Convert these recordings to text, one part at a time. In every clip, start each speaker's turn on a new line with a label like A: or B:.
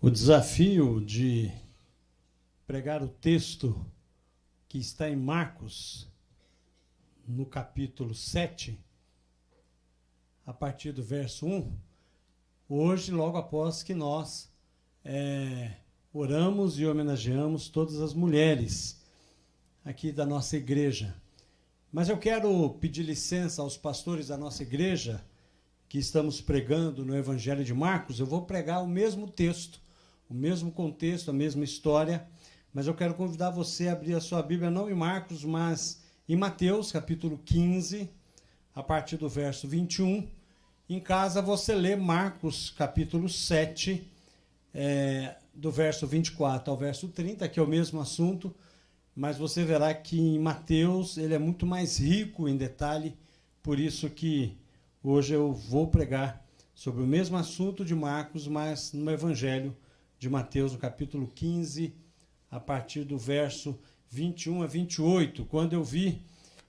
A: O desafio de pregar o texto que está em Marcos, no capítulo 7, a partir do verso 1, hoje, logo após que nós oramos e homenageamos todas as mulheres aqui da nossa igreja. Mas eu quero pedir licença aos pastores da nossa igreja, que estamos pregando no Evangelho de Marcos. Eu vou pregar o mesmo texto, o mesmo contexto, a mesma história, mas eu quero convidar você a abrir a sua Bíblia, não em Marcos, mas em Mateus, capítulo 15, a partir do verso 21. Em casa você lê Marcos, capítulo 7, do verso 24 ao verso 30, que é o mesmo assunto, mas você verá que em Mateus ele é muito mais rico em detalhe, por isso que hoje eu vou pregar sobre o mesmo assunto de Marcos, mas no Evangelho de Mateus, no capítulo 15, a partir do verso 21 a 28. Quando eu vi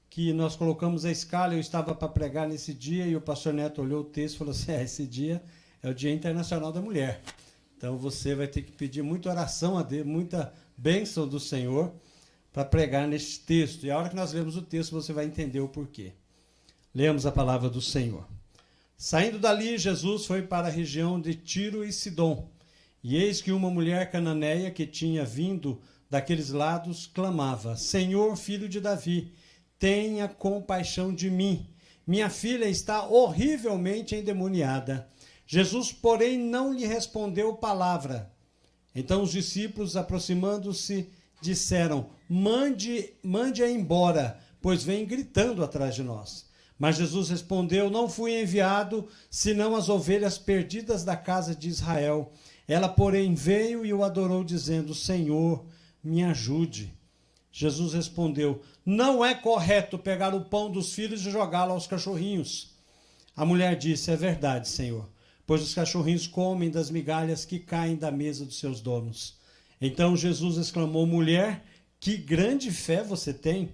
A: que nós colocamos a escala, eu estava para pregar nesse dia, e o pastor Neto olhou o texto e falou assim, esse dia é o Dia Internacional da Mulher. Então você vai ter que pedir muita oração a Deus, muita bênção do Senhor para pregar neste texto. E a hora que nós lemos o texto, você vai entender o porquê. Lemos a palavra do Senhor. Saindo dali, Jesus foi para a região de Tiro e Sidom. E eis que uma mulher cananeia que tinha vindo daqueles lados clamava, Senhor, filho de Davi, tenha compaixão de mim. Minha filha está horrivelmente endemoniada. Jesus, porém, não lhe respondeu palavra. Então os discípulos, aproximando-se, disseram, mande-a embora, pois vem gritando atrás de nós. Mas Jesus respondeu, não fui enviado, senão as ovelhas perdidas da casa de Israel. Ela, porém, veio e o adorou, dizendo, Senhor, me ajude. Jesus respondeu, não é correto pegar o pão dos filhos e jogá-lo aos cachorrinhos. A mulher disse, é verdade, Senhor, pois os cachorrinhos comem das migalhas que caem da mesa dos seus donos. Então Jesus exclamou, mulher, que grande fé você tem,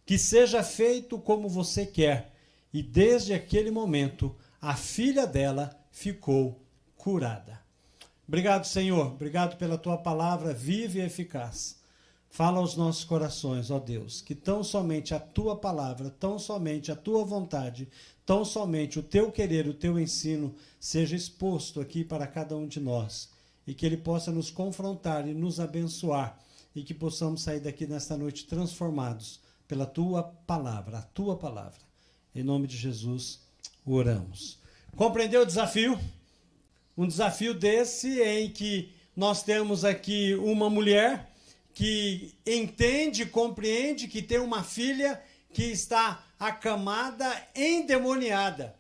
A: que seja feito como você quer. E desde aquele momento, a filha dela ficou curada. Obrigado, Senhor. Obrigado pela tua palavra viva e eficaz. Fala aos nossos corações, ó Deus, que tão somente a tua palavra, tão somente a tua vontade, tão somente o teu querer, o teu ensino seja exposto aqui para cada um de nós e que ele possa nos confrontar e nos abençoar e que possamos sair daqui nesta noite transformados pela tua palavra, a tua palavra. Em nome de Jesus, oramos. Compreendeu o desafio? Um desafio desse em que nós temos aqui uma mulher que entende, compreende que tem uma filha que está acamada, endemoniada.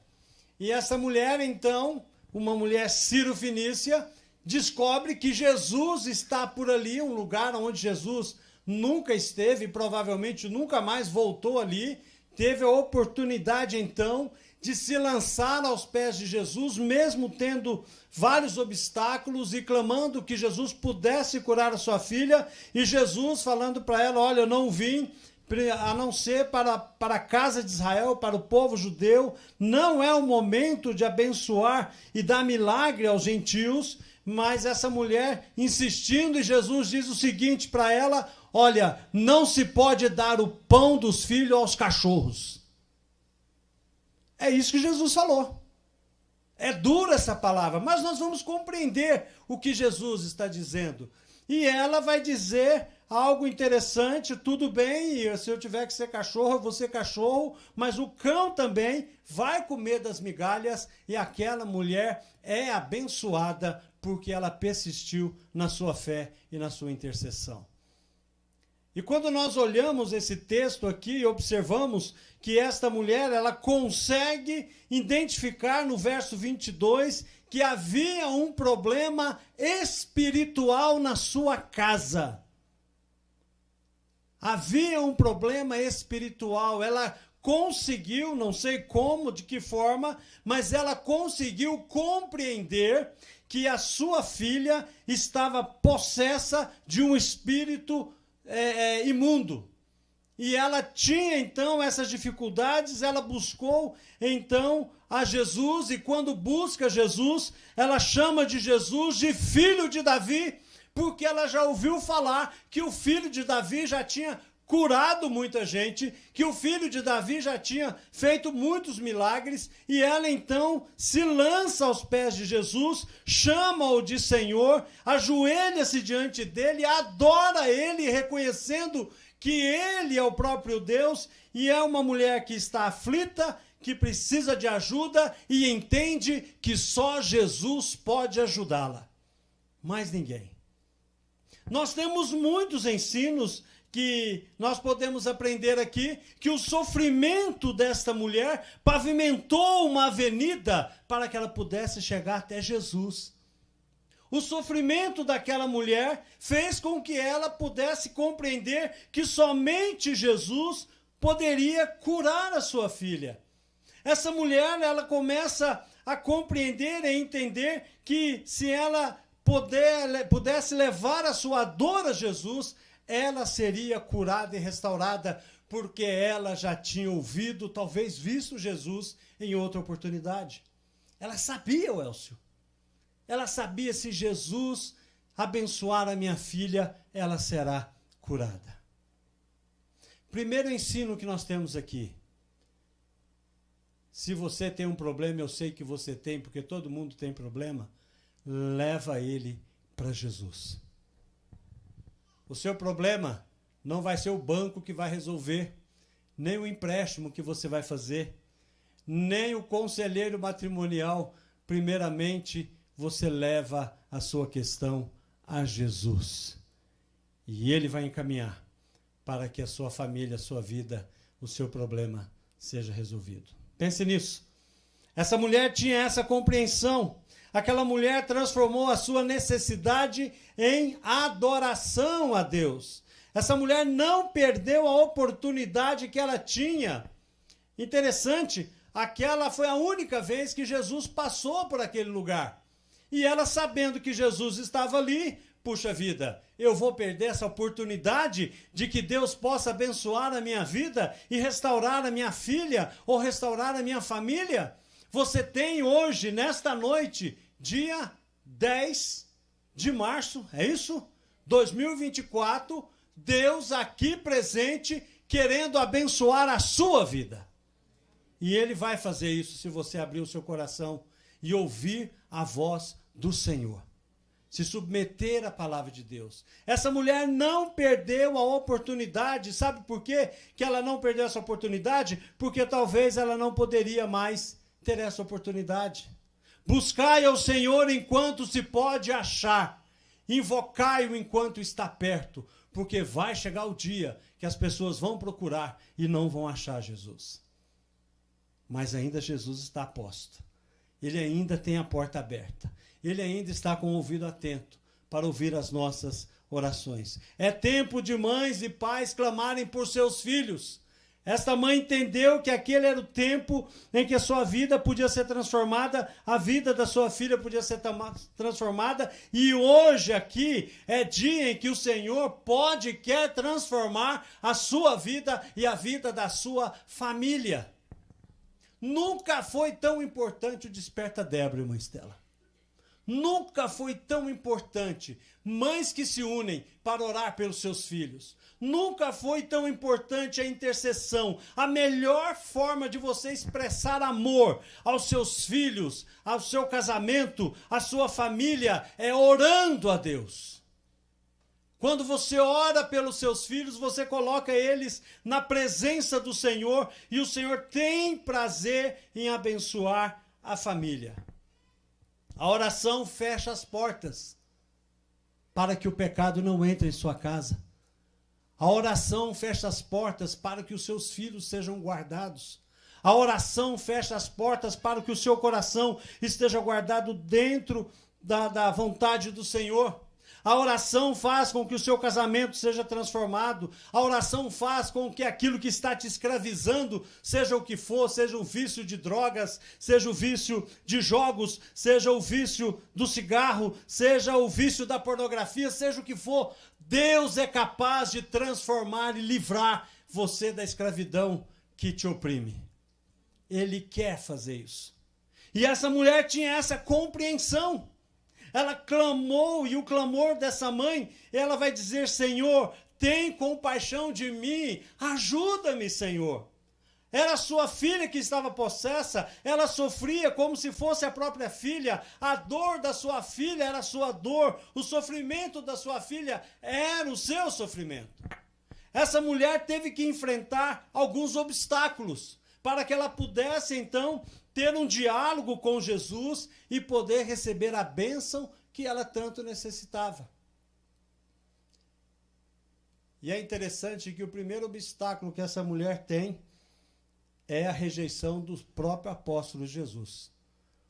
A: E essa mulher, então, uma mulher cirofenícia, descobre que Jesus está por ali, um lugar onde Jesus nunca esteve, provavelmente nunca mais voltou ali, teve a oportunidade, então, de se lançar aos pés de Jesus, mesmo tendo vários obstáculos e clamando que Jesus pudesse curar a sua filha, e Jesus falando para ela, olha, eu não vim a não ser para a casa de Israel, para o povo judeu, não é o momento de abençoar e dar milagre aos gentios, mas essa mulher insistindo, e Jesus diz o seguinte para ela, olha, não se pode dar o pão dos filhos aos cachorros. É isso que Jesus falou. É dura essa palavra, mas nós vamos compreender o que Jesus está dizendo. E ela vai dizer algo interessante, tudo bem, se eu tiver que ser cachorro, eu vou ser cachorro, mas o cão também vai comer das migalhas, e aquela mulher é abençoada porque ela persistiu na sua fé e na sua intercessão. E quando nós olhamos esse texto aqui e observamos que esta mulher, ela consegue identificar no verso 22 que havia um problema espiritual na sua casa. Havia um problema espiritual. Ela conseguiu, não sei como, de que forma, mas ela conseguiu compreender que a sua filha estava possessa de um espírito imundo. e ela tinha então essas dificuldades, ela buscou então a Jesus, e quando busca Jesus, ela chama de Jesus de filho de Davi, porque ela já ouviu falar que o filho de Davi já tinha curado muita gente, que o filho de Davi já tinha feito muitos milagres, e ela então se lança aos pés de Jesus, chama-o de Senhor, ajoelha-se diante dele, adora ele, reconhecendo que ele é o próprio Deus, e é uma mulher que está aflita, que precisa de ajuda e entende que só Jesus pode ajudá-la. Mais ninguém. Nós temos muitos ensinos que nós podemos aprender aqui, que o sofrimento desta mulher pavimentou uma avenida para que ela pudesse chegar até Jesus. O sofrimento daquela mulher fez com que ela pudesse compreender que somente Jesus poderia curar a sua filha. Essa mulher, ela começa a compreender e entender que se ela pudesse levar a sua dor a Jesus, ela seria curada e restaurada, porque ela já tinha ouvido, talvez visto Jesus em outra oportunidade. Ela sabia, Elcio. Ela sabia, se Jesus abençoar a minha filha, ela será curada. Primeiro ensino que nós temos aqui. Se você tem um problema, eu sei que você tem, porque todo mundo tem problema, leva ele para Jesus. O seu problema não vai ser o banco que vai resolver, nem o empréstimo que você vai fazer, nem o conselheiro matrimonial. Primeiramente, você leva a sua questão a Jesus. E ele vai encaminhar para que a sua família, a sua vida, o seu problema seja resolvido. Pense nisso. Essa mulher tinha essa compreensão. Aquela mulher transformou a sua necessidade em adoração a Deus. Essa mulher não perdeu a oportunidade que ela tinha. Interessante, aquela foi a única vez que Jesus passou por aquele lugar. E ela, sabendo que Jesus estava ali, puxa vida, eu vou perder essa oportunidade de que Deus possa abençoar a minha vida e restaurar a minha filha ou restaurar a minha família? Você tem hoje, nesta noite, dia 10 de março, é isso? 2024, Deus aqui presente, querendo abençoar a sua vida. E Ele vai fazer isso se você abrir o seu coração e ouvir a voz do Senhor. Se submeter à palavra de Deus. Essa mulher não perdeu a oportunidade. Sabe por quê que ela não perdeu essa oportunidade? Porque talvez ela não poderia mais ter essa oportunidade. Buscai ao Senhor enquanto se pode achar. Invocai-o enquanto está perto. Porque vai chegar o dia que as pessoas vão procurar e não vão achar Jesus. Mas ainda Jesus está a posto. Ele ainda tem a porta aberta. Ele ainda está com o ouvido atento para ouvir as nossas orações. É tempo de mães e pais clamarem por seus filhos. Esta mãe entendeu que aquele era o tempo em que a sua vida podia ser transformada, a vida da sua filha podia ser transformada, e hoje aqui é dia em que o Senhor pode e quer transformar a sua vida e a vida da sua família. Nunca foi tão importante o Desperta Débora, irmã Estela. Nunca foi tão importante mães que se unem para orar pelos seus filhos. Nunca foi tão importante a intercessão. A melhor forma de você expressar amor aos seus filhos, ao seu casamento, à sua família, é orando a Deus. Quando você ora pelos seus filhos, você coloca eles na presença do Senhor e o Senhor tem prazer em abençoar a família. A oração fecha as portas para que o pecado não entre em sua casa. A oração fecha as portas para que os seus filhos sejam guardados. A oração fecha as portas para que o seu coração esteja guardado dentro da vontade do Senhor. A oração faz com que o seu casamento seja transformado. A oração faz com que aquilo que está te escravizando, seja o que for, seja o vício de drogas, seja o vício de jogos, seja o vício do cigarro, seja o vício da pornografia, seja o que for, Deus é capaz de transformar e livrar. você da escravidão que te oprime. Ele quer fazer isso. E essa mulher tinha essa compreensão. Ela clamou, e o clamor dessa mãe, ela vai dizer: Senhor, tem compaixão de mim, ajuda-me, Senhor. Era sua filha que estava possessa, ela sofria como se fosse a própria filha, a dor da sua filha era a sua dor, o sofrimento da sua filha era o seu sofrimento. Essa mulher teve que enfrentar alguns obstáculos para que ela pudesse, então, ter um diálogo com Jesus e poder receber a bênção que ela tanto necessitava. E é interessante que o primeiro obstáculo que essa mulher tem é a rejeição do próprio apóstolo Jesus,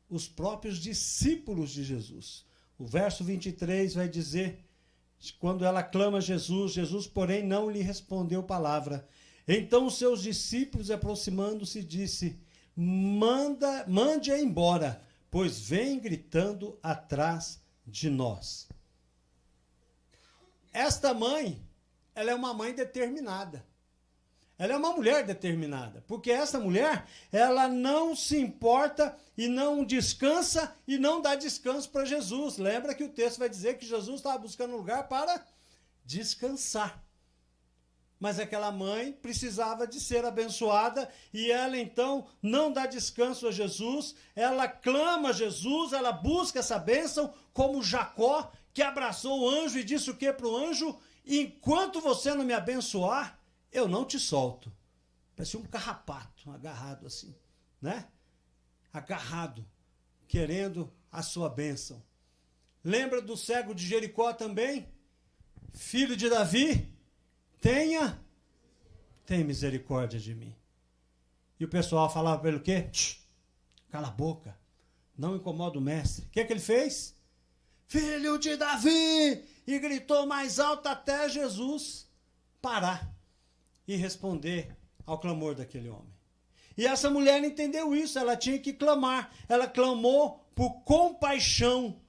A: os próprios discípulos de Jesus. O verso 23 vai dizer, quando ela clama a Jesus, Jesus, porém, não lhe respondeu palavra. Então os seus discípulos, aproximando-se, disse: mande-a embora, pois vem gritando atrás de nós. Esta mãe, ela é uma mãe determinada. Ela é uma mulher determinada, porque essa mulher, ela não se importa e não descansa e não dá descanso para Jesus. Lembra que o texto vai dizer que Jesus estava buscando um lugar para descansar. Mas aquela mãe precisava de ser abençoada e ela então não dá descanso a Jesus, ela clama a Jesus, ela busca essa bênção, como Jacó, que abraçou o anjo e disse o que para o anjo? Enquanto você não me abençoar, eu não te solto. Parecia um carrapato, agarrado assim, né? Agarrado, querendo a sua bênção. Lembra do cego de Jericó também? Filho de Davi, tem misericórdia de mim. E o pessoal falava para ele o quê? Cala a boca, não incomoda o mestre. O que ele fez? Filho de Davi! E gritou mais alto até Jesus parar e responder ao clamor daquele homem. E essa mulher entendeu isso, ela tinha que clamar. Ela clamou por compaixão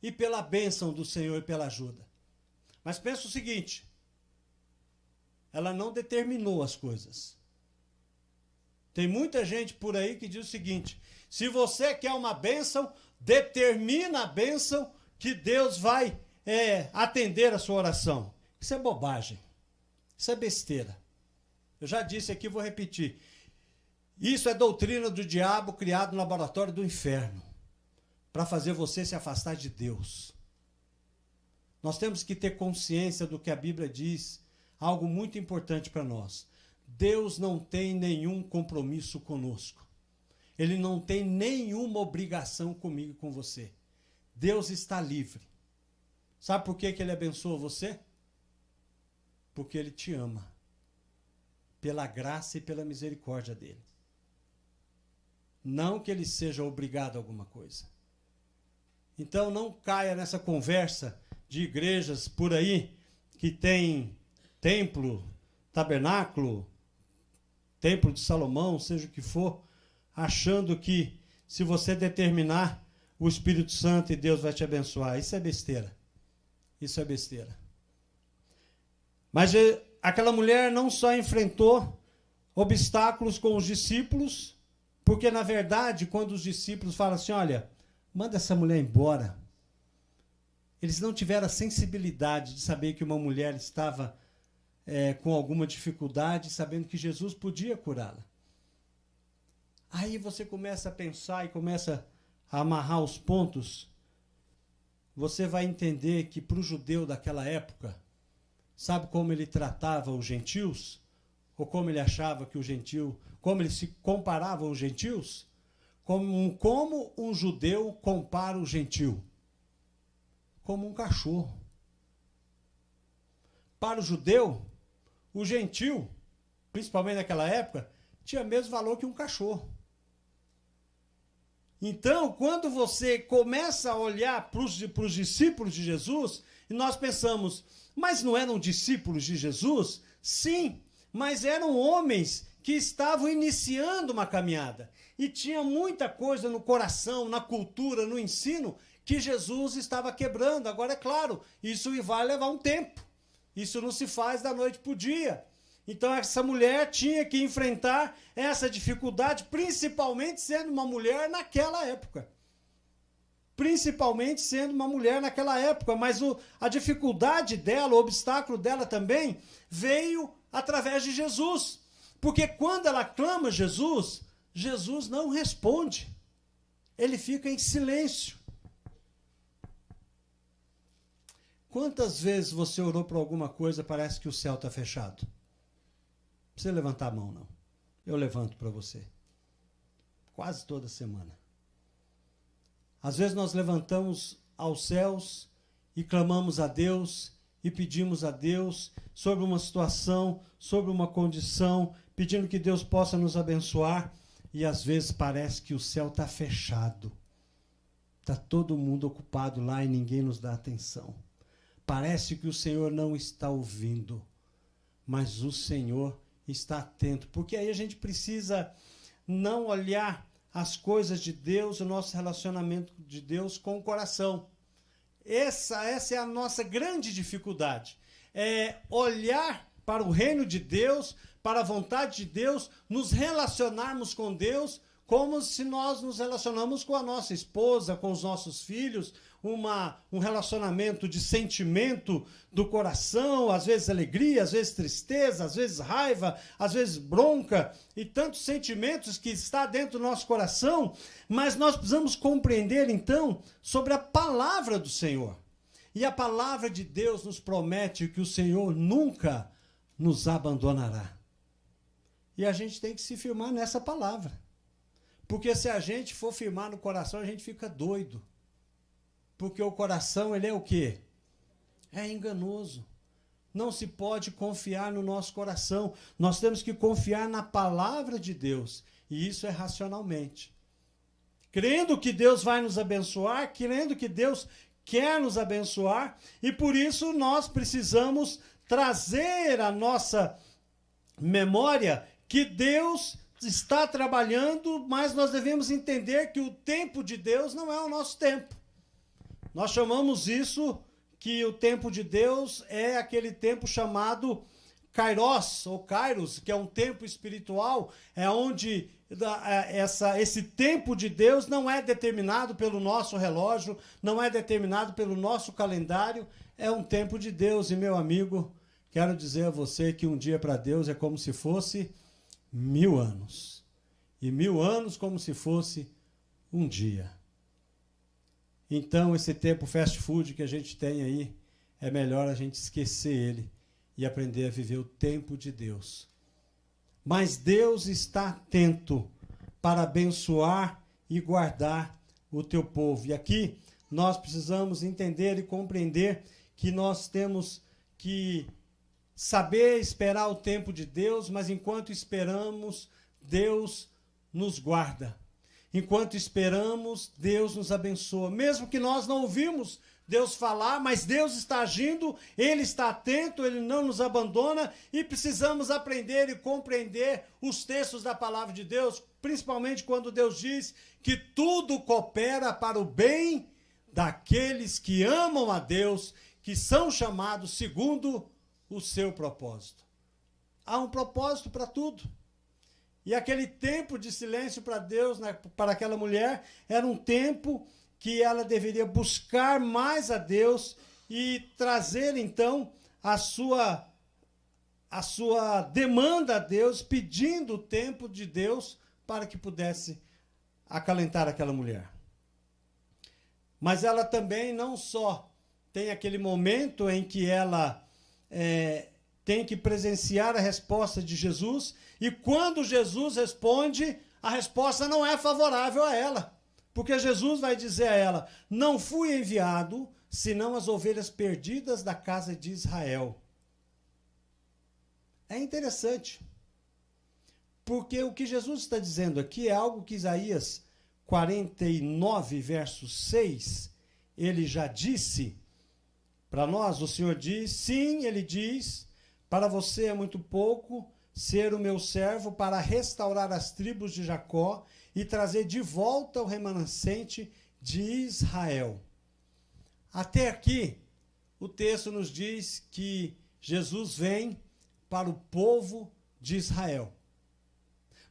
A: e pela bênção do Senhor e pela ajuda. Mas pensa o seguinte, ela não determinou as coisas. Tem muita gente por aí que diz o seguinte: se você quer uma bênção, determina a bênção que Deus vai atender a sua oração. Isso é bobagem. Isso é besteira. Eu já disse aqui, vou repetir. Isso é doutrina do diabo criado no laboratório do inferno para fazer você se afastar de Deus. Nós temos que ter consciência do que a Bíblia diz, algo muito importante para nós. Deus não tem nenhum compromisso conosco. Ele não tem nenhuma obrigação comigo e com você. Deus está livre. Sabe por que Ele abençoa você? Porque Ele te ama. Pela graça e pela misericórdia dEle. Não que Ele seja obrigado a alguma coisa. Então não caia nessa conversa de igrejas por aí que tem templo, tabernáculo, templo de Salomão, seja o que for, achando que se você determinar, o Espírito Santo e Deus vai te abençoar. Isso é besteira. Isso é besteira. Mas aquela mulher não só enfrentou obstáculos com os discípulos, porque, na verdade, quando os discípulos falam assim, olha, manda essa mulher embora, eles não tiveram a sensibilidade de saber que uma mulher estava com alguma dificuldade, sabendo que Jesus podia curá-la. Aí você começa a pensar e começa a amarrar os pontos, você vai entender que para o judeu daquela época, sabe como ele tratava os gentios? Ou como ele achava que o gentio, como ele se comparava aos gentios? Como um judeu compara o gentio? Como um cachorro. Para o judeu, o gentio, principalmente naquela época, tinha o mesmo valor que um cachorro. Então, quando você começa a olhar para os discípulos de Jesus, e nós pensamos, mas não eram discípulos de Jesus? Sim, mas eram homens que estavam iniciando uma caminhada. E tinha muita coisa no coração, na cultura, no ensino, que Jesus estava quebrando. Agora, é claro, isso vai levar um tempo. Isso não se faz da noite para o dia. Então, essa mulher tinha que enfrentar essa dificuldade, principalmente sendo uma mulher naquela época. Principalmente sendo uma mulher naquela época. Mas a dificuldade dela, o obstáculo dela também, veio através de Jesus. Porque quando ela clama Jesus, Jesus não responde. Ele fica em silêncio. Quantas vezes você orou por alguma coisa, parece que o céu está fechado? Não precisa levantar a mão, não. Eu levanto para você. Quase toda semana. Às vezes nós levantamos aos céus e clamamos a Deus e pedimos a Deus sobre uma situação, sobre uma condição, pedindo que Deus possa nos abençoar, e às vezes parece que o céu está fechado. Está todo mundo ocupado lá e ninguém nos dá atenção. Parece que o Senhor não está ouvindo, mas o Senhor está atento, porque aí a gente precisa não olhar as coisas de Deus, o nosso relacionamento de Deus com o coração. Essa é a nossa grande dificuldade, é olhar para o reino de Deus, para a vontade de Deus, nos relacionarmos com Deus como se nós nos relacionamos com a nossa esposa, com os nossos filhos, um relacionamento de sentimento do coração, às vezes alegria, às vezes tristeza, às vezes raiva, às vezes bronca, e tantos sentimentos que está dentro do nosso coração, mas nós precisamos compreender, então, sobre a palavra do Senhor. E a palavra de Deus nos promete que o Senhor nunca nos abandonará. E a gente tem que se firmar nessa palavra. Porque se a gente for firmar no coração, a gente fica doido. Porque o coração, ele é o quê? É enganoso. Não se pode confiar no nosso coração. Nós temos que confiar na palavra de Deus. E isso é racionalmente. Crendo que Deus vai nos abençoar, crendo que Deus quer nos abençoar, e por isso nós precisamos trazer à nossa memória que Deus está trabalhando, mas nós devemos entender que o tempo de Deus não é o nosso tempo. Nós chamamos isso, que o tempo de Deus é aquele tempo chamado Kairos, ou Kairos, que é um tempo espiritual, é onde esse tempo de Deus não é determinado pelo nosso relógio, não é determinado pelo nosso calendário, é um tempo de Deus. E, meu amigo, quero dizer a você que um dia para Deus é como se fosse 1000 anos. E 1000 anos como se fosse um dia. Então, esse tempo fast food que a gente tem aí, é melhor a gente esquecer ele e aprender a viver o tempo de Deus. Mas Deus está atento para abençoar e guardar o teu povo. E aqui nós precisamos entender e compreender que nós temos que saber esperar o tempo de Deus, mas enquanto esperamos, Deus nos guarda. Enquanto esperamos, Deus nos abençoa. Mesmo que nós não ouvimos Deus falar, mas Deus está agindo, Ele está atento, Ele não nos abandona, e precisamos aprender e compreender os textos da palavra de Deus, principalmente quando Deus diz que tudo coopera para o bem daqueles que amam a Deus, que são chamados segundo o seu propósito. Há um propósito para tudo. E aquele tempo de silêncio para Deus, para aquela mulher, era um tempo que ela deveria buscar mais a Deus e trazer, então, a sua demanda a Deus, pedindo o tempo de Deus para que pudesse acalentar aquela mulher. Mas ela também não só tem aquele momento em que ela tem que presenciar a resposta de Jesus, e quando Jesus responde, a resposta não é favorável a ela, porque Jesus vai dizer a ela: não fui enviado senão as ovelhas perdidas da casa de Israel. É interessante, porque o que Jesus está dizendo aqui é algo que Isaías 49, verso 6, ele já disse para nós. O Senhor diz, sim, ele diz: para você é muito pouco ser o meu servo para restaurar as tribos de Jacó e trazer de volta o remanescente de Israel. Até aqui, o texto nos diz que Jesus vem para o povo de Israel.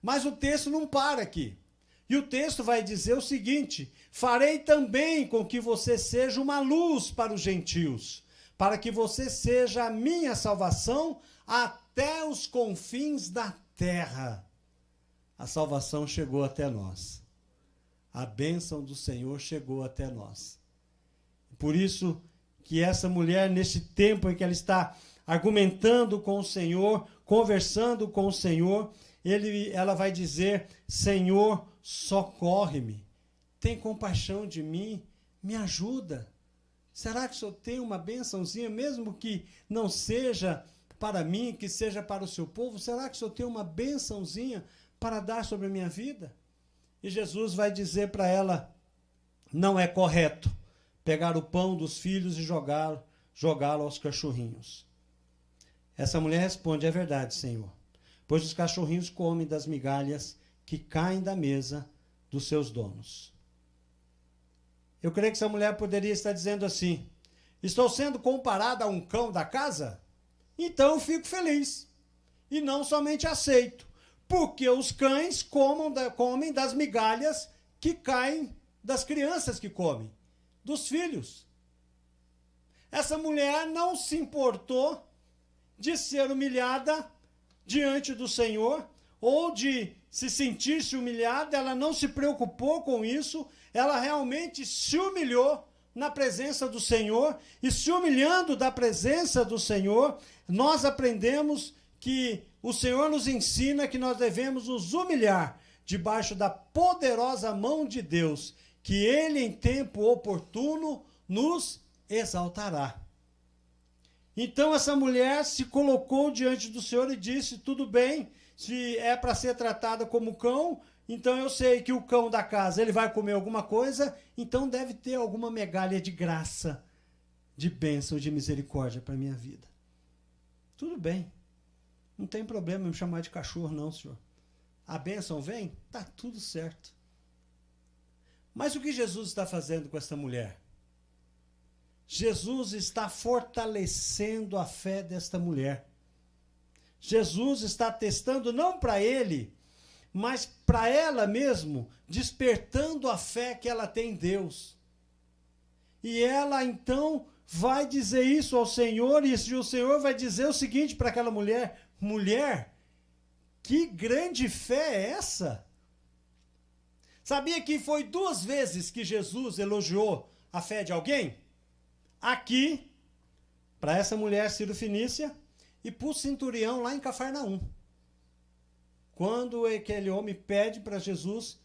A: Mas o texto não para aqui. E o texto vai dizer o seguinte: farei também com que você seja uma luz para os gentios, para que você seja a minha salvação até os confins da terra. A salvação chegou até nós. A bênção do Senhor chegou até nós. Por isso que essa mulher, neste tempo em que ela está argumentando com o Senhor, conversando com o Senhor, ela vai dizer: Senhor, socorre-me, tem compaixão de mim, me ajuda. Será que o Senhor tem uma bênçãozinha, mesmo que não seja para mim, que seja para o seu povo? Será que o Senhor tem uma bênçãozinha para dar sobre a minha vida? E Jesus vai dizer para ela: não é correto pegar o pão dos filhos e jogá-lo aos cachorrinhos. Essa mulher responde: é verdade, Senhor, pois os cachorrinhos comem das migalhas que caem da mesa dos seus donos. Eu creio que essa mulher poderia estar dizendo assim: estou sendo comparada a um cão da casa? Então eu fico feliz. E não somente aceito, porque os cães comem das migalhas que caem das crianças que comem, dos filhos. Essa mulher não se importou de ser humilhada diante do Senhor, ou de se sentir-se humilhada. Ela não se preocupou com isso, ela realmente se humilhou na presença do Senhor, e se humilhando da presença do Senhor, nós aprendemos que o Senhor nos ensina que nós devemos nos humilhar debaixo da poderosa mão de Deus, que Ele, em tempo oportuno, nos exaltará. Então essa mulher se colocou diante do Senhor e disse: tudo bem, se é para ser tratada como cão, então eu sei que o cão da casa ele vai comer alguma coisa, então deve ter alguma migalha de graça, de bênção, de misericórdia para a minha vida. Tudo bem, não tem problema me chamar de cachorro não, Senhor. A bênção vem, tá tudo certo. Mas o que Jesus está fazendo com essa mulher? Jesus está fortalecendo a fé desta mulher. Jesus está testando não para ele, mas para ela mesmo, despertando a fé que ela tem em Deus. E ela então vai dizer isso ao Senhor, e o Senhor vai dizer o seguinte para aquela mulher: mulher, que grande fé é essa? Sabia que foi 2 vezes que Jesus elogiou a fé de alguém? Aqui, para essa mulher Ciro-fenícia, e para o centurião lá em Cafarnaum. Quando aquele homem pede para Jesus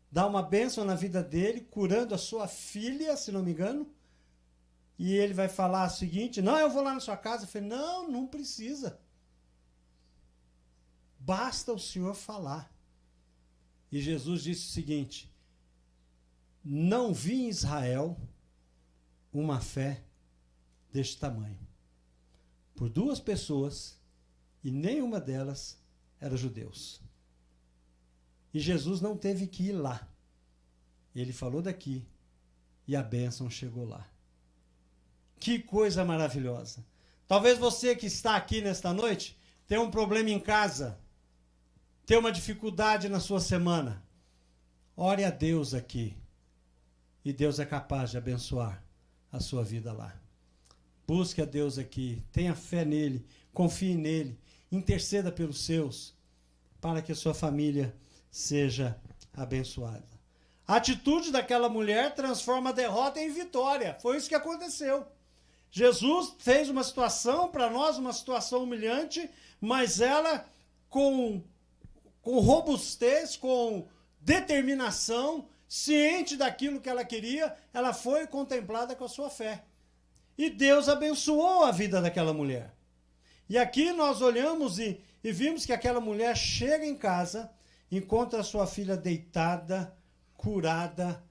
A: dar uma bênção na vida dele, curando a sua filha, se não me engano, e ele vai falar o seguinte: não, eu vou lá na sua casa. Eu falei: não, não precisa. Basta o Senhor falar. E Jesus disse o seguinte: não vi em Israel uma fé deste tamanho. Por 2 pessoas, e nenhuma delas era judeus. E Jesus não teve que ir lá. Ele falou daqui, e a bênção chegou lá. Que coisa maravilhosa. Talvez você que está aqui nesta noite tenha um problema em casa, tenha uma dificuldade na sua semana. Ore a Deus aqui, e Deus é capaz de abençoar a sua vida lá. Busque a Deus aqui, tenha fé nele, confie nele, interceda pelos seus, para que a sua família seja abençoada. A atitude daquela mulher transforma a derrota em vitória. Foi isso que aconteceu. Jesus fez uma situação para nós, uma situação humilhante, mas ela, com robustez, com determinação, ciente daquilo que ela queria, ela foi contemplada com a sua fé. E Deus abençoou a vida daquela mulher. E aqui nós olhamos e vimos que aquela mulher chega em casa, encontra a sua filha deitada, curada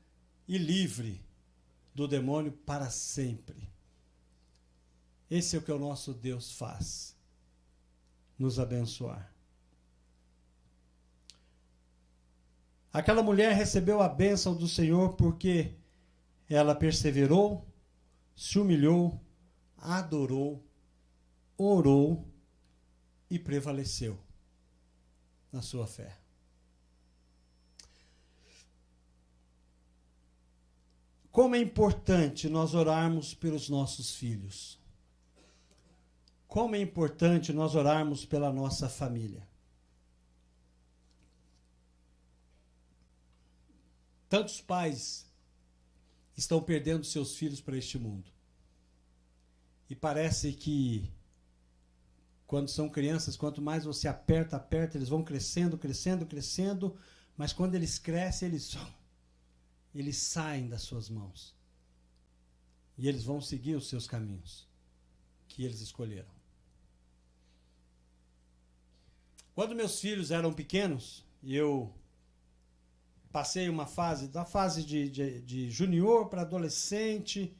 A: e livre do demônio para sempre. Esse é o que o nosso Deus faz, nos abençoar. Aquela mulher recebeu a bênção do Senhor porque ela perseverou, se humilhou, adorou, orou e prevaleceu na sua fé. Como é importante nós orarmos pelos nossos filhos. Como é importante nós orarmos pela nossa família. Tantos pais estão perdendo seus filhos para este mundo. E parece que, quando são crianças, quanto mais você aperta, eles vão crescendo, mas quando eles crescem, eles saem das suas mãos. E eles vão seguir os seus caminhos, que eles escolheram. Quando meus filhos eram pequenos, e eu passei uma fase, da fase de junior para adolescente,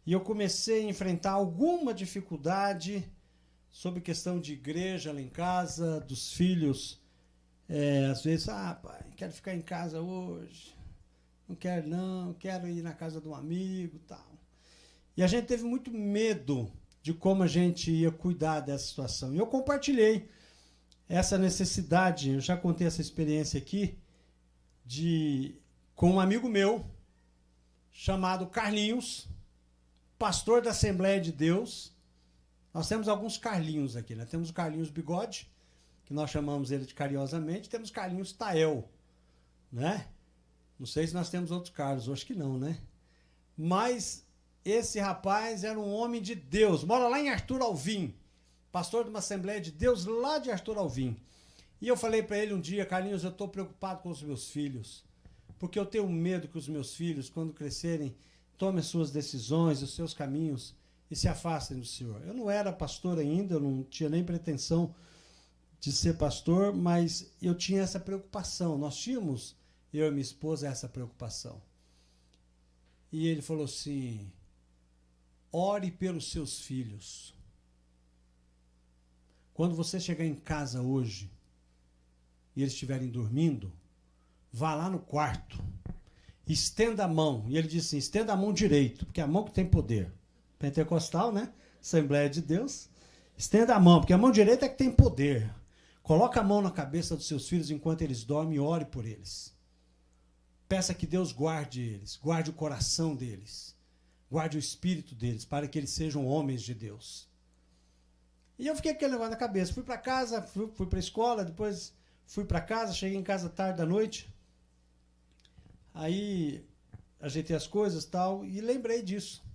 A: e eu comecei a enfrentar alguma dificuldade sobre questão de igreja lá em casa, dos filhos, às vezes, pai, quero ficar em casa hoje, não quero não, quero ir na casa de um amigo, tal. E a gente teve muito medo de como a gente ia cuidar dessa situação. E eu compartilhei essa necessidade, eu já contei essa experiência aqui, com um amigo meu, chamado Carlinhos, pastor da Assembleia de Deus. Nós temos alguns Carlinhos aqui, né? Temos o Carlinhos Bigode, que nós chamamos ele de carinhosamente, temos Carlinhos Tael, né? Não sei se nós temos outros Carlos, acho que não, né? Mas esse rapaz era um homem de Deus, mora lá em Arthur Alvim, pastor de uma Assembleia de Deus lá de Arthur Alvim. E eu falei para ele um dia, Carlinhos, eu estou preocupado com os meus filhos, porque eu tenho medo que os meus filhos, quando crescerem, tomem as suas decisões, os seus caminhos e se afastem do Senhor. Eu não era pastor ainda, eu não tinha nem pretensão de ser pastor, mas eu tinha essa preocupação. Nós tínhamos, eu e minha esposa, essa preocupação. E ele falou assim, ore pelos seus filhos. Quando você chegar em casa hoje e eles estiverem dormindo, vá lá no quarto, estenda a mão. E ele disse assim, estenda a mão direito, porque é a mão que tem poder. Pentecostal, né? Assembleia de Deus. Estenda a mão, porque a mão direita é que tem poder. Coloca a mão na cabeça dos seus filhos enquanto eles dormem e ore por eles. Peça que Deus guarde eles, guarde o coração deles, guarde o espírito deles, para que eles sejam homens de Deus. E eu fiquei com aquele negócio na cabeça. Fui para casa, fui para a escola, depois fui para casa, cheguei em casa tarde da noite. Aí ajeitei as coisas e tal, e lembrei disso.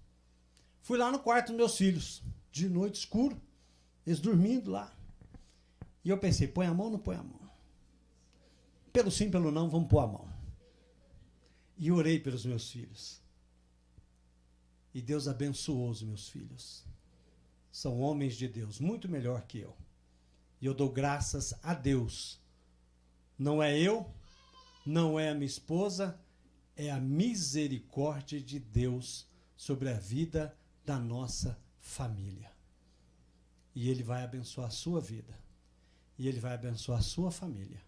A: Fui lá no quarto dos meus filhos, de noite escuro, eles dormindo lá. E eu pensei, põe a mão ou não põe a mão? Pelo sim, pelo não, vamos pôr a mão. E orei pelos meus filhos. E Deus abençoou os meus filhos. São homens de Deus, muito melhor que eu. E eu dou graças a Deus. Não é eu, não é a minha esposa, é a misericórdia de Deus sobre a vida da nossa família. E Ele vai abençoar a sua vida. E Ele vai abençoar a sua família.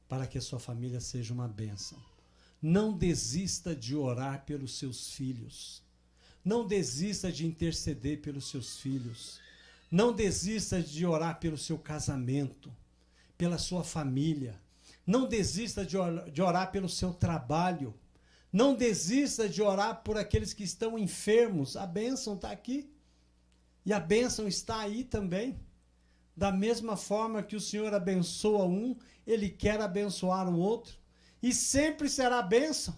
A: Para que a sua família seja uma bênção. Não desista de orar pelos seus filhos. Não desista de interceder pelos seus filhos. Não desista de orar pelo seu casamento, pela sua família. Não desista de orar pelo seu trabalho. Não desista de orar por aqueles que estão enfermos. A bênção está aqui. E a bênção está aí também. Da mesma forma que o Senhor abençoa um, Ele quer abençoar o outro. E sempre será bênção.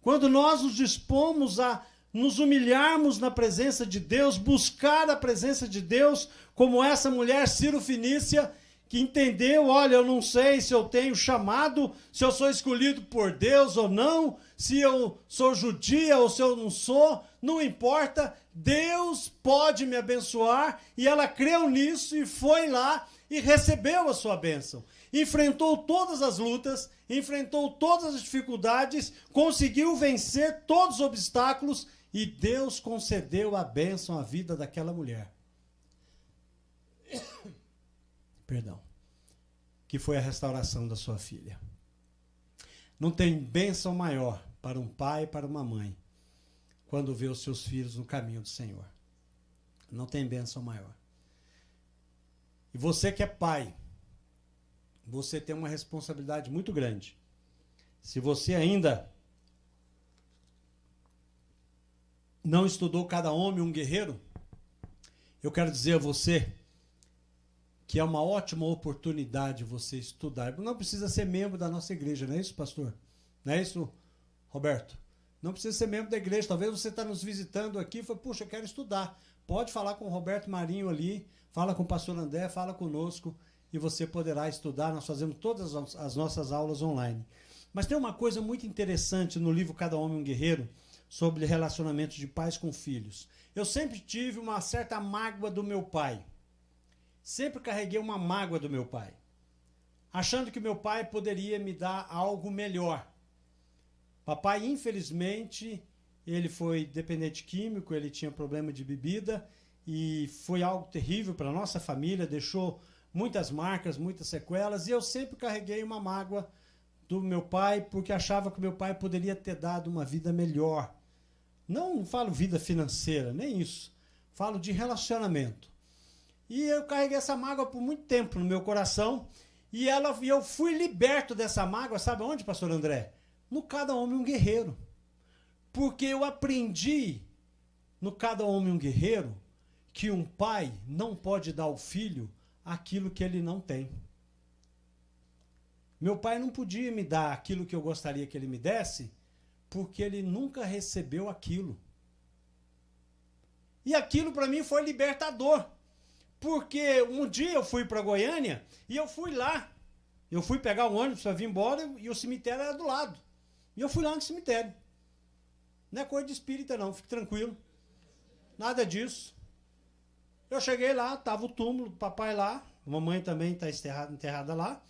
A: Quando nós nos dispomos a nos humilharmos na presença de Deus, buscar a presença de Deus, como essa mulher Ciro-Fenícia, que entendeu, olha, eu não sei se eu tenho chamado, se eu sou escolhido por Deus ou não, se eu sou judia ou se eu não sou, não importa, Deus pode me abençoar, e ela creu nisso e foi lá e recebeu a sua bênção. Enfrentou todas as lutas, enfrentou todas as dificuldades, conseguiu vencer todos os obstáculos e Deus concedeu a bênção à vida daquela mulher. Perdão. Que foi a restauração da sua filha. Não tem bênção maior para um pai e para uma mãe quando vê os seus filhos no caminho do Senhor. Não tem bênção maior. E você que é pai, você tem uma responsabilidade muito grande. Se você ainda não estudou Cada Homem um Guerreiro, eu quero dizer a você que é uma ótima oportunidade você estudar. Não precisa ser membro da nossa igreja, não é isso, pastor? Não é isso, Roberto? Não precisa ser membro da igreja. Talvez você está nos visitando aqui e fala, puxa, eu quero estudar. Pode falar com o Roberto Marinho ali, fala com o pastor André, fala conosco e você poderá estudar. Nós fazemos todas as nossas aulas online. Mas tem uma coisa muito interessante no livro Cada Homem um Guerreiro, sobre relacionamentos de pais com filhos. Eu sempre tive uma certa mágoa do meu pai. Sempre carreguei uma mágoa do meu pai, achando que meu pai poderia me dar algo melhor. Papai, infelizmente, ele foi dependente químico, ele tinha problema de bebida e foi algo terrível para a nossa família, deixou muitas marcas, muitas sequelas, e eu sempre carreguei uma mágoa do meu pai porque achava que meu pai poderia ter dado uma vida melhor. Não falo vida financeira, nem isso. Falo de relacionamento. E eu carreguei essa mágoa por muito tempo no meu coração. E eu fui liberto dessa mágoa, sabe onde, pastor André? No Cada Homem um Guerreiro. Porque eu aprendi no Cada Homem um Guerreiro que um pai não pode dar ao filho aquilo que ele não tem. Meu pai não podia me dar aquilo que eu gostaria que ele me desse, porque ele nunca recebeu aquilo. E aquilo para mim foi libertador. Porque um dia eu fui para Goiânia e eu fui lá. Eu fui pegar um ônibus para vir embora e o cemitério era do lado. E eu fui lá no cemitério. Não é coisa de espírita não, fique tranquilo. Nada disso. Eu cheguei lá, estava o túmulo do papai lá. A mamãe também está enterrada lá.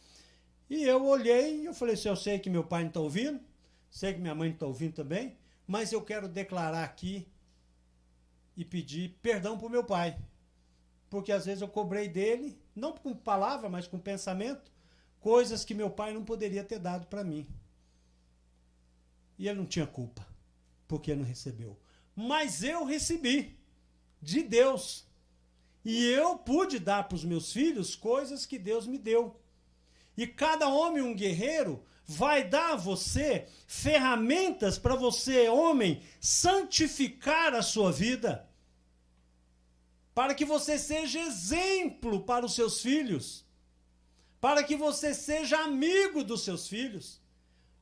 A: E eu olhei e eu falei assim, eu sei que meu pai não está ouvindo. Sei que minha mãe não está ouvindo também. Mas eu quero declarar aqui e pedir perdão para o meu pai. Porque às vezes eu cobrei dele, não com palavra, mas com pensamento, coisas que meu pai não poderia ter dado para mim. E ele não tinha culpa, porque não recebeu. Mas eu recebi de Deus. E eu pude dar para os meus filhos coisas que Deus me deu. E Cada Homem um Guerreiro vai dar a você ferramentas para você, homem, santificar a sua vida. Para que você seja exemplo para os seus filhos. Para que você seja amigo dos seus filhos.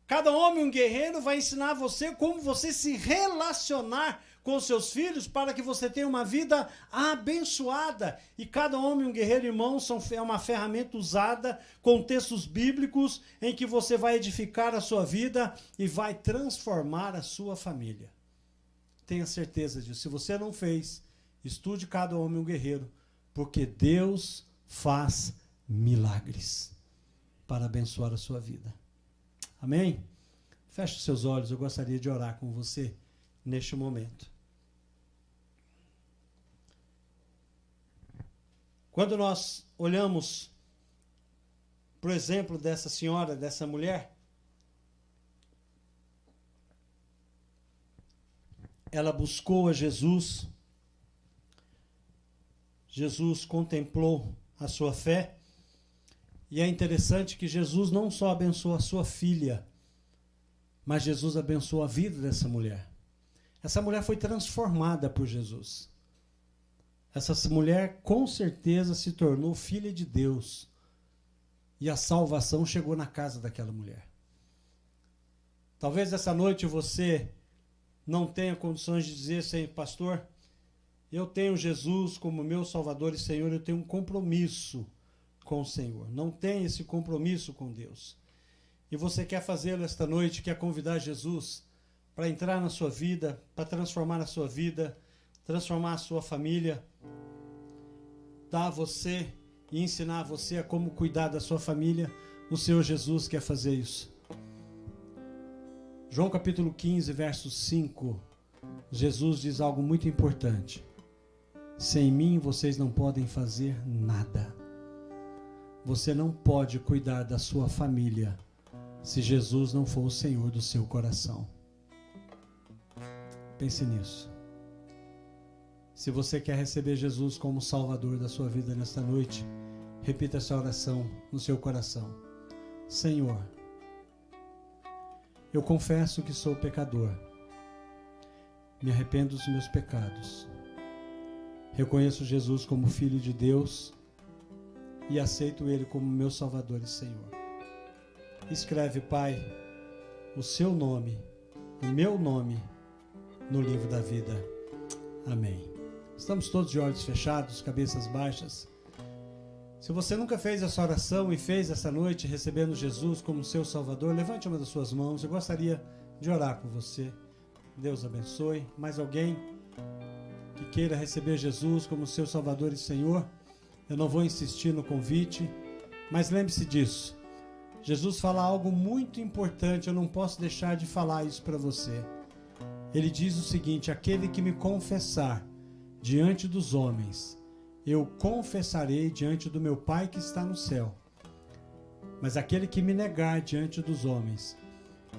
A: Cada Homem um Guerreiro vai ensinar você como você se relacionar com os seus filhos para que você tenha uma vida abençoada. E Cada Homem um Guerreiro, irmãos, é uma ferramenta usada com textos bíblicos em que você vai edificar a sua vida e vai transformar a sua família. Tenha certeza disso. Se você não fez, estude Cada Homem um Guerreiro, porque Deus faz milagres para abençoar a sua vida. Amém? Feche os seus olhos, eu gostaria de orar com você neste momento. Quando nós olhamos para o exemplo dessa senhora, dessa mulher, ela buscou a Jesus. Jesus contemplou a sua fé. E é interessante que Jesus não só abençoou a sua filha, mas Jesus abençoou a vida dessa mulher. Essa mulher foi transformada por Jesus. Essa mulher com certeza se tornou filha de Deus. E a salvação chegou na casa daquela mulher. Talvez essa noite você não tenha condições de dizer, Senhor, pastor, eu tenho Jesus como meu Salvador e Senhor, eu tenho um compromisso com o Senhor. Não tem esse compromisso com Deus. E você quer fazê-lo esta noite, quer convidar Jesus para entrar na sua vida, para transformar a sua vida, transformar a sua família, dar a você e ensinar a você a como cuidar da sua família. O Senhor Jesus quer fazer isso. João capítulo 15, verso 5, Jesus diz algo muito importante. Sem mim vocês não podem fazer nada. Você não pode cuidar da sua família se Jesus não for o Senhor do seu coração. Pense nisso. Se você quer receber Jesus como Salvador da sua vida nesta noite, Repita essa oração no seu coração. Senhor, eu confesso que sou pecador. Me arrependo dos meus pecados. Reconheço Jesus como Filho de Deus e aceito Ele como meu Salvador e Senhor. Escreve, Pai, o seu nome, o meu nome, no livro da vida. Amém. Estamos todos de olhos fechados, cabeças baixas. Se você nunca fez essa oração e fez essa noite recebendo Jesus como seu Salvador, levante uma das suas mãos. Eu gostaria de orar com você. Deus abençoe. Mais alguém que queira receber Jesus como seu Salvador e Senhor? Eu não vou insistir no convite, mas lembre-se disso. Jesus fala algo muito importante, eu não posso deixar de falar isso para você. Ele diz o seguinte: aquele que me confessar diante dos homens, eu confessarei diante do meu Pai que está no céu. Mas aquele que me negar diante dos homens,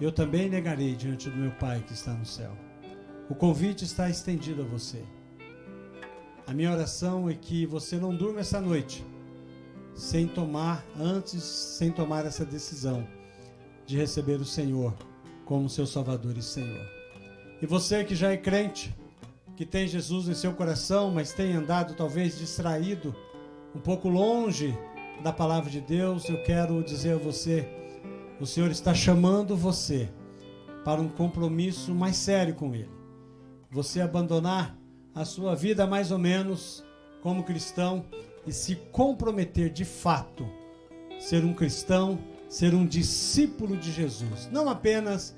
A: eu também negarei diante do meu Pai que está no céu. O convite está estendido a você. A minha oração é que você não durma essa noite sem tomar essa decisão de receber o Senhor como seu Salvador e Senhor. E você que já é crente, que tem Jesus em seu coração, mas tem andado talvez distraído, um pouco longe da palavra de Deus, eu quero dizer a você, o Senhor está chamando você para um compromisso mais sério com Ele. Você abandonar a sua vida mais ou menos como cristão e se comprometer de fato, ser um cristão, ser um discípulo de Jesus. Não apenas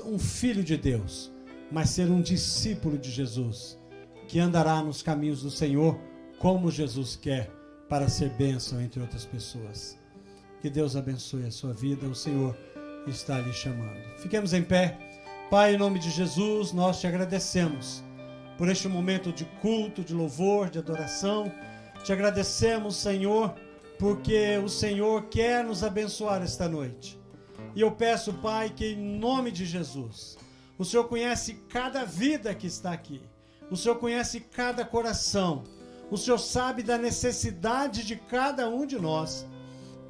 A: um filho de Deus, mas ser um discípulo de Jesus, que andará nos caminhos do Senhor como Jesus quer, para ser bênção entre outras pessoas. Que Deus abençoe a sua vida, o Senhor está lhe chamando. Fiquemos em pé. Pai, em nome de Jesus, nós te agradecemos por este momento de culto, de louvor, de adoração. Te agradecemos, Senhor, porque o Senhor quer nos abençoar esta noite. E eu peço, Pai, que em nome de Jesus, o Senhor conhece cada vida que está aqui. O Senhor conhece cada coração. O Senhor sabe da necessidade de cada um de nós.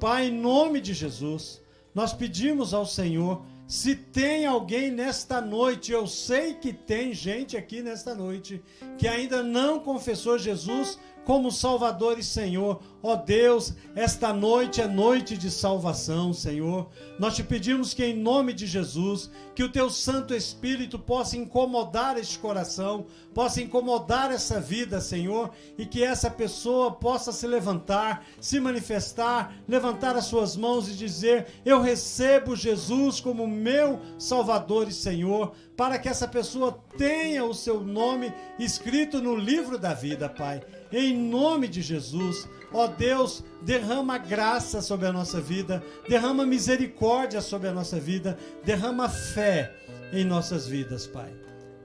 A: Pai, em nome de Jesus, nós pedimos ao Senhor, se tem alguém nesta noite, eu sei que tem gente aqui nesta noite, que ainda não confessou Jesus como Salvador e Senhor. Ó Deus, esta noite é noite de salvação, Senhor. Nós te pedimos que em nome de Jesus, que o teu Santo Espírito possa incomodar este coração, possa incomodar essa vida, Senhor, e que essa pessoa possa se levantar, se manifestar, levantar as suas mãos e dizer: eu recebo Jesus como meu Salvador e Senhor, para que essa pessoa tenha o seu nome escrito no livro da vida, Pai. Em nome de Jesus, ó Deus, derrama graça sobre a nossa vida, derrama misericórdia sobre a nossa vida, derrama fé em nossas vidas, Pai.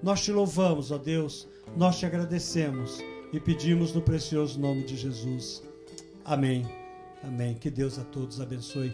A: Nós te louvamos, ó Deus, nós te agradecemos e pedimos no precioso nome de Jesus. Amém. Amém. Que Deus a todos abençoe.